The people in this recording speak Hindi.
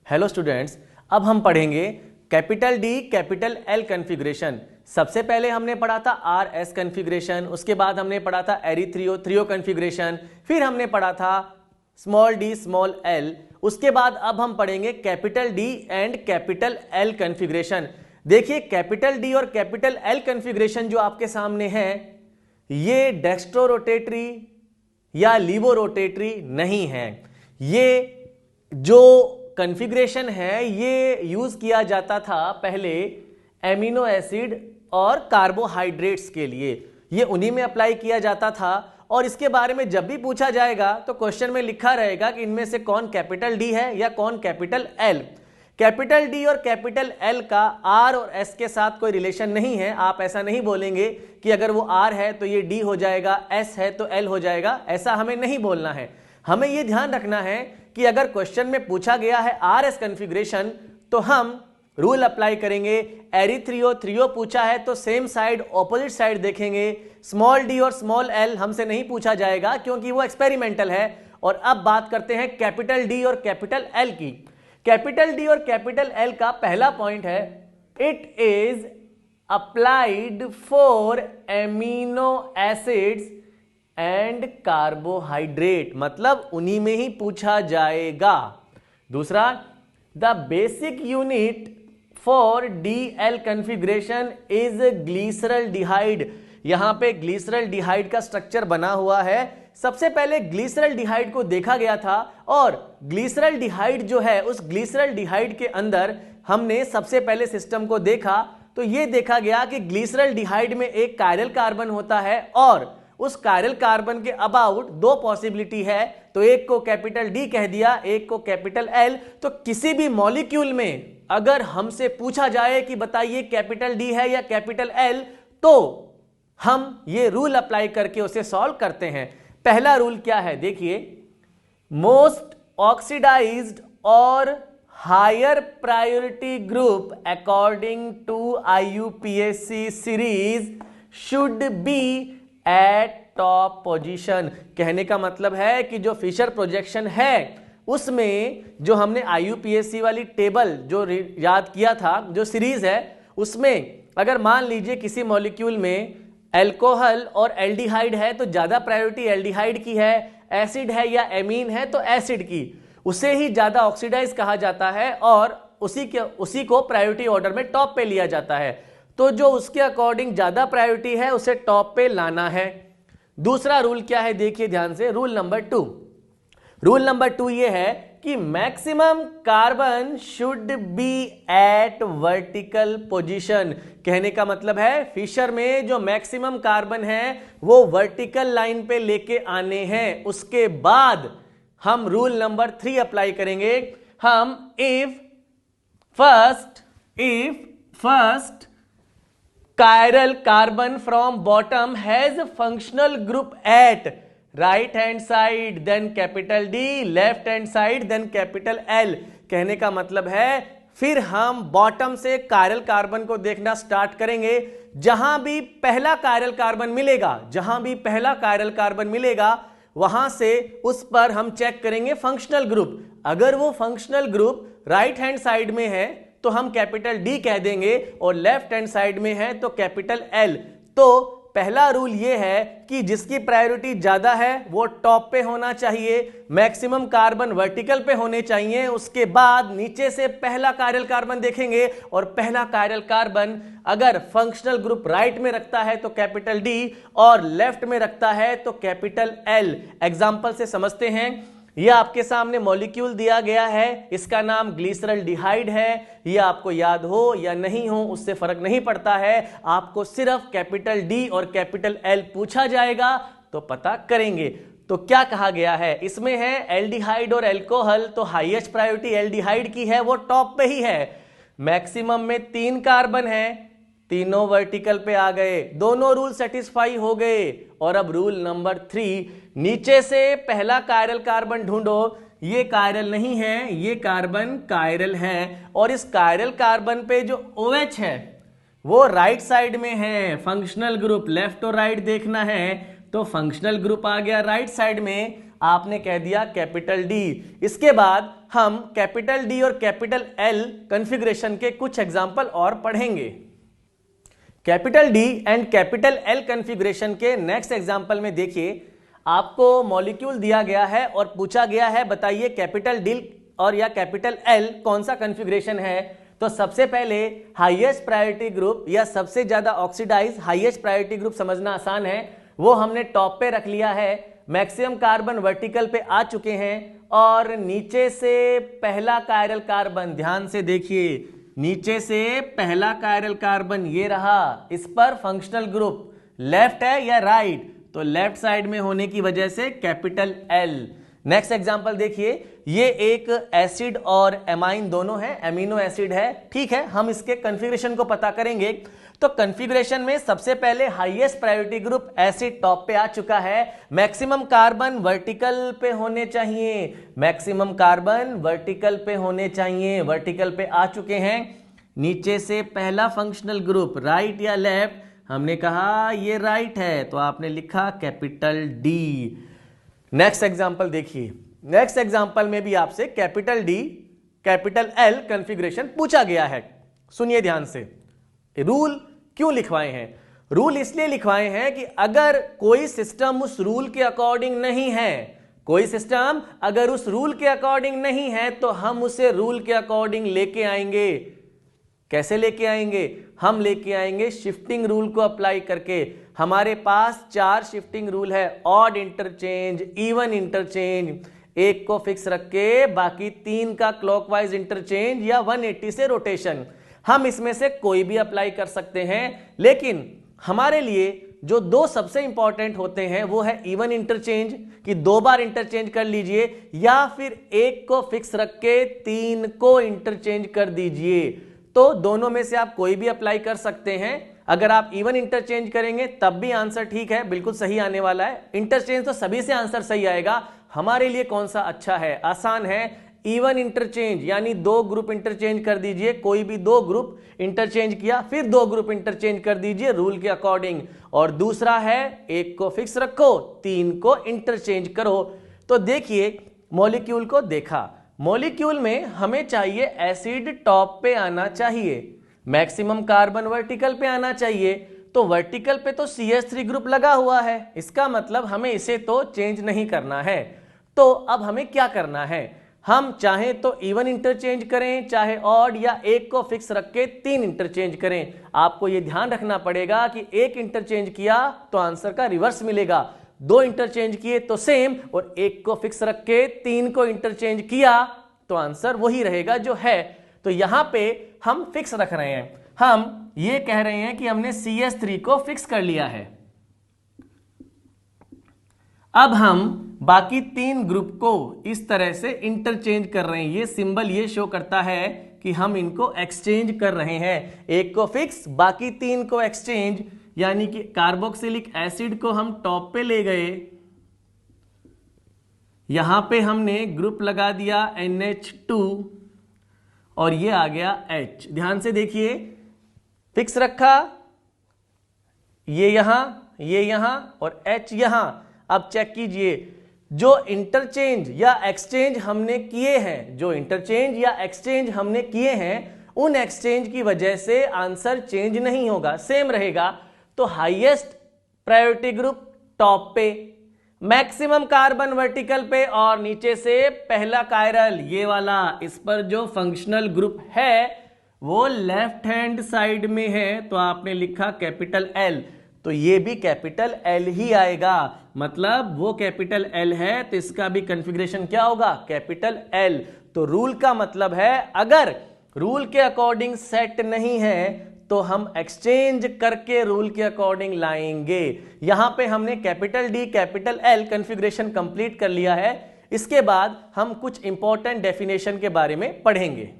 हेलो स्टूडेंट्स, अब हम पढ़ेंगे capital D capital L configuration. सबसे पहले हमने पढ़ा था आर एस कॉन्फ़िगरेशन, उसके बाद हमने पढ़ा था एरिथ्रियो कॉन्फ़िगरेशन, फिर हमने पढ़ा था स्मॉल डी स्मॉल एल। उसके बाद अब हम पढ़ेंगे capital D and capital L configuration. देखिए, कैपिटल डी और कैपिटल एल कॉन्फ़िगरेशन जो आपके सामने है, ये डेक्स्ट्रो रोटेटरी या लीवो रोटेटरी नहीं है। ये जो कॉन्फ़िगरेशन है ये यूज किया जाता था पहले एमिनो एसिड और कार्बोहाइड्रेट्स के लिए, ये उन्हीं में अप्लाई किया जाता था। और इसके बारे में जब भी पूछा जाएगा तो क्वेश्चन में लिखा रहेगा कि इनमें से कौन कैपिटल डी है या कौन कैपिटल एल। कैपिटल डी और कैपिटल एल का आर और एस के साथ कोई रिलेशन नहीं है। आप ऐसा नहीं बोलेंगे कि अगर वो आर है तो ये डी हो जाएगा, एस है तो एल हो जाएगा, ऐसा हमें नहीं बोलना है। हमें ये ध्यान रखना है कि अगर क्वेश्चन में पूछा गया है आर एस कॉन्फ़िगरेशन तो हम रूल अप्लाई करेंगे। एरिथ्रियो पूछा है तो सेम साइड ऑपोजिट साइड देखेंगे। स्मॉल डी और स्मॉल एल हमसे नहीं पूछा जाएगा क्योंकि वो एक्सपेरिमेंटल है। और अब बात करते हैं कैपिटल डी और कैपिटल एल की। कैपिटल डी और कैपिटल एल का पहला पॉइंट है, it is applied for amino acids and carbohydrate, मतलब उन्हीं में ही पूछा जाएगा। दूसरा, the basic unit for D L configuration is glyceraldehyde. यहां पे ग्लिसरल्डिहाइड का स्ट्रक्चर बना हुआ है। सबसे पहले ग्लिसरल्डिहाइड को देखा गया था और ग्लिसरल्डिहाइड जो है, उस ग्लिसरल्डिहाइड के अंदर हमने सबसे पहले सिस्टम को देखा तो यह देखा गया कि ग्लिसरल्डिहाइड में एक कायरल कार्बन होता है और उस कायरल कार्बन के अबाउट दो पॉसिबिलिटी है, तो एक को कैपिटल डी कह दिया, एक को कैपिटल एल। तो किसी भी मॉलिक्यूल में अगर हमसे पूछा जाए कि बताइए कैपिटल डी है या कैपिटल एल, तो हम ये रूल अप्लाई करके उसे सॉल्व करते हैं। पहला रूल क्या है, देखिए, मोस्ट ऑक्सीडाइज्ड और higher priority group according to IUPAC series should be at top position. कहने का मतलब है कि जो फिशर प्रोजेक्शन है उसमें जो हमने IUPAC वाली टेबल जो याद किया था, जो सीरीज है, उसमें अगर मान लीजिए किसी मॉलिक्यूल में एल्कोहल और एल्डिहाइड है तो ज्यादा प्रायोरिटी एल्डिहाइड की है, एसिड है या एमीन है तो एसिड की, उसे ही ज्यादा ऑक्सीडाइज कहा जाता है और उसी को प्रायोरिटी ऑर्डर में टॉप पे लिया जाता है। तो जो उसके अकॉर्डिंग ज्यादा प्रायोरिटी है उसे टॉप पे लाना है। दूसरा रूल क्या है, देखिए ध्यान से, रूल नंबर 2। रूल नंबर 2 ये है कि maximum carbon should be at vertical position. कहने का मतलब है फिशर में जो मैक्सिमम कार्बन है वो वर्टिकल लाइन पे लेके आने हैं। उसके बाद हम रूल नंबर 3 अप्लाई करेंगे। हम if first chiral carbon from bottom has a functional group at right hand side, then capital D, left hand side, then capital L। कहने का मतलब है फिर हम बॉटम से कायरल कार्बन को देखना स्टार्ट करेंगे। जहां भी पहला कायरल कार्बन मिलेगा वहां से उस पर हम चेक करेंगे फंक्शनल ग्रुप। अगर वो functional group right hand side में है तो हम कैपिटल डी कह देंगे और लेफ्ट हैंड साइड में है तो कैपिटल एल। तो पहला रूल ये है कि जिसकी प्रायोरिटी ज्यादा है वो टॉप पे होना चाहिए, मैक्सिमम कार्बन वर्टिकल पे होने चाहिए। उसके बाद नीचे से पहला कायरल कार्बन देखेंगे और पहला कायरल कार्बन अगर फंक्शनल ग्रुप राइट में रखता है तो कैपिटल डी और लेफ्ट में रखता है तो कैपिटल एल। एग्जांपल से समझते हैं। यह आपके सामने मॉलिक्यूल दिया गया है, इसका नाम ग्लिसरल्डिहाइड है। यह आपको याद हो या नहीं हो उससे फर्क नहीं पड़ता है, आपको सिर्फ कैपिटल डी और कैपिटल एल पूछा जाएगा तो पता करेंगे। तो क्या कहा गया है, इसमें है एल्डिहाइड और एल्कोहल, तो हाईएस्ट प्रायोरिटी एल्डिहाइड की है, वो टॉप पे ही है। मैक्सिमम में 3 कार्बन है, तीनों वर्टिकल पे आ गए, दोनों रूल सेटिस्फाई हो गए। और अब रूल नंबर 3, नीचे से पहला कायरल कार्बन ढूंढो। ये कायरल नहीं है, ये कार्बन कायरल है और इस कायरल कार्बन पे जो OH है वो राइट साइड में है। फंक्शनल ग्रुप लेफ्ट और राइट देखना है तो फंक्शनल ग्रुप आ गया राइट साइड में। आपने कह दिया कैपिटल डी। इसके बाद हम कैपिटल डी और कैपिटल एल कॉन्फ़िगरेशन के कुछ एग्जांपल और पढ़ेंगे। Capital D and capital L configuration के नेक्स्ट एग्जांपल में देखिए, आपको मॉलिक्यूल दिया गया है और पूछा गया है बताइए कैपिटल डी और या कैपिटल एल कौन सा कॉन्फ़िगरेशन है। तो सबसे पहले हाईएस्ट प्रायोरिटी ग्रुप या सबसे ज्यादा ऑक्सीडाइज हाईएस्ट प्रायोरिटी ग्रुप समझना आसान है, वो हमने टॉप पे रख लिया है। मैक्सिमम कार्बन वर्टिकल पे आ चुके हैं और नीचे से पहला कायरल कार्बन, ध्यान से देखिए, नीचे से पहला कायरल कार्बन ये रहा, इस पर फंक्शनल ग्रुप लेफ्ट है या राइट, तो लेफ्ट साइड में होने की वजह से कैपिटल एल। नेक्स्ट एग्जांपल देखिए, ये एक एसिड और एमाइन दोनों है, एमिनो एसिड है, ठीक है। हम इसके कॉन्फ़िगरेशन को पता करेंगे। तो कॉन्फ़िगरेशन में सबसे पहले highest priority group acid top पे आ चुका है, मैक्सिमम कार्बन वर्टिकल पे होने चाहिए, मैक्सिमम कार्बन वर्टिकल पे होने चाहिए, वर्टिकल पे आ चुके हैं। नीचे से पहला फंक्शनल ग्रुप राइट या लेफ्ट, हमने कहा ये राइट है तो आपने लिखा कैपिटल डी। नेक्स्ट एग्जांपल देखिए, नेक्स्ट एग्जांपल में भी आपसे capital D capital L configuration पूछा गया है। सुनिए ध्यान से, रूल क्यों लिखवाए हैं? रूल इसलिए लिखवाए हैं कि अगर कोई सिस्टम उस रूल के अकॉर्डिंग नहीं है, कोई सिस्टम अगर उस रूल के अकॉर्डिंग नहीं है तो हम उसे रूल के अकॉर्डिंग लेके आएंगे। कैसे लेके आएंगे? हम लेके आएंगे शिफ्टिंग रूल को अप्लाई करके। हमारे पास 4 शिफ्टिंग रूल है, ऑड इंटरचेंज, इवन इंटरचेंज, एक को फिक्स रख के बाकी 3 का क्लॉकवाइज इंटरचेंज या 180 से रोटेशन। हम इसमें से कोई भी अप्लाई कर सकते हैं, लेकिन हमारे लिए जो 2 सबसे इंपॉर्टेंट होते हैं वो है इवन इंटरचेंज कि 2 बार इंटरचेंज कर लीजिए, या फिर एक को फिक्स रख के 3 को इंटरचेंज कर दीजिए। तो दोनों में से आप कोई भी अप्लाई कर सकते हैं। अगर आप इवन इंटरचेंज करेंगे तब भी आंसर ठीक है, बिल्कुल सही आने वाला है। इंटरचेंज तो सभी से आंसर सही आएगा। हमारे लिए कौन सा अच्छा है? आसान है, इवन इंटरचेंज, यानी 2 ग्रुप इंटरचेंज कर दीजिए, कोई भी 2 ग्रुप इंटरचेंज किया, फिर 2 ग्रुप इंटरचेंज कर दीजिए रूल के अकॉर्डिंग। और दूसरा है, एक को फिक्स रखो, 3 को इंटरचेंज करो। तो देखिए मॉलिक्यूल को देखा, मॉलिक्यूल में हमें चाहिए एसिड टॉप पे आना चाहिए, मैक्सिमम कार्बन वर्टिकल पे आना चाहिए। तो वर्टिकल पे तो CH3 ग्रुप लगा हुआ है, इसका मतलब हमें इसे तो चेंज नहीं करना है। तो अब हमें क्या करना है? हम चाहे तो इवन इंटरचेंज करें, चाहे ऑड, या एक को फिक्स रख के 3 इंटरचेंज करें। आपको यह ध्यान रखना पड़ेगा कि एक इंटरचेंज किया तो आंसर का रिवर्स मिलेगा, 2 इंटरचेंज किए तो सेम, और एक को फिक्स रख के 3 को इंटरचेंज किया तो आंसर वही रहेगा जो है। तो यहां पे हम फिक्स रख रहे हैं, हम ये कह रहे हैं कि हमने CH3 को फिक्स कर लिया है। अब हम बाकी 3 ग्रुप को इस तरह से इंटरचेंज कर रहे हैं। ये सिंबल ये शो करता है कि हम इनको एक्सचेंज कर रहे हैं, एक को फिक्स बाकी 3 को एक्सचेंज, यानी कि कार्बोक्सिलिक एसिड को हम टॉप पे ले गए, यहां पे हमने ग्रुप लगा दिया NH2 और ये आ गया H। ध्यान से देखिए, फिक्स रखा, ये यहां और H यहां। अब चेक कीजिए, जो इंटरचेंज या एक्सचेंज हमने किए हैं, जो इंटरचेंज या एक्सचेंज हमने किए हैं, उन एक्सचेंज की वजह से आंसर चेंज नहीं होगा, सेम रहेगा। तो हाईएस्ट प्रायोरिटी ग्रुप टॉप पे, मैक्सिमम कार्बन वर्टिकल पे, और नीचे से पहला कायरल ये वाला, इस पर जो फंक्शनल ग्रुप है वो लेफ्ट हैंड साइड में है, तो आपने लिखा कैपिटल L। तो ये भी कैपिटल L ही आएगा, मतलब वो कैपिटल L है तो इसका भी कॉन्फ़िगरेशन क्या होगा? Capital L। तो रूल का मतलब है अगर रूल के अकॉर्डिंग सेट नहीं है तो हम एक्सचेंज करके रूल के अकॉर्डिंग लाएंगे। यहां पे हमने capital D capital L configuration complete कर लिया है। इसके बाद हम कुछ इंपॉर्टेंट डेफिनेशन के बारे में पढ़ेंगे।